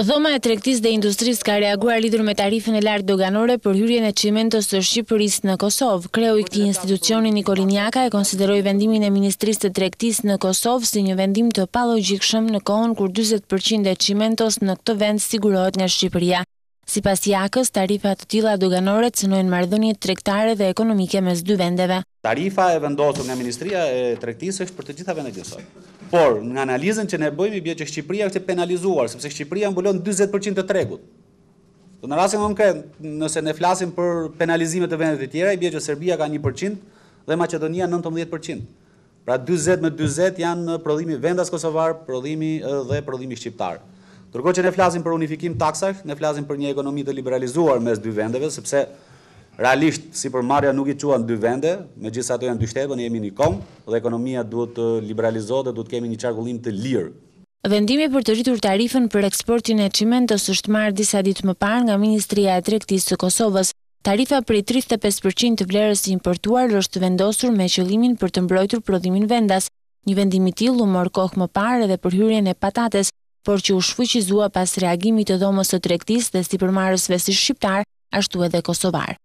Dhoma e Tregtisë dhe Industrisë ka reaguar lidhur me tarifën e lartë doganore për hyrjen e çimentos së Shqipërisë në Kosovë. Kreu i këtij institucioni Nikolin Jaka e konsideroi vendimin e Ministrisë të Tregtisë në Kosovë si një vendim të palogjikshëm në kohën kur 40% e çimentos në këtë vend sigurohet nga Shqipëria. Sipas Jakës, tarifa të tilla doganore cënojnë marrëdhëniet tregtare dhe ekonomike mes dy vendeve. Tarifa e vendosur nga Ministria e Tregtisë është për të gjitha vendet gjësore. Por në analizën që ne bëjmë i bie që Shqipëria është e penalizuar sepse Shqipëria mbulon 40% të tregut. Në rastin konkret, nëse ne flasim për penalizimet të vendet e tjera, i bie që Serbia ka 1% dhe Maqedonia 19%. Pra 40 me 40 janë prodhimi vendas kosovar, prodhimi dhe prodhimi shqiptar. Ndërkohë që ne flasim për unifikim taksash, ne flasim për një ekonomi të liberalizuar mes dy vendeve, sepse realisht sipërmarrja nuk i quan dy vende, megjithëse ato janë dy shtete, ne jemi një kombë dhe ekonomia duhet të liberalizohet dhe duhet kemi një qarkullim të lirë. Vendimi për të rritur tarifën për eksportin e çimentos është marrë disa ditë më parë nga Ministria e Tregtisë së Kosovës. Tarifa prej 35% të vlerës së importuar është vendosur me qëllimin për të mbrojtur prodhimin vendas. Një vendim i tillë u mor kohë më parë edhe për hyrjen e patates, por që u shfuqizua pas reagimit të Dhomës së Tregtisë dhe sipërmarrësve si shqiptar, ashtu edhe kosovar.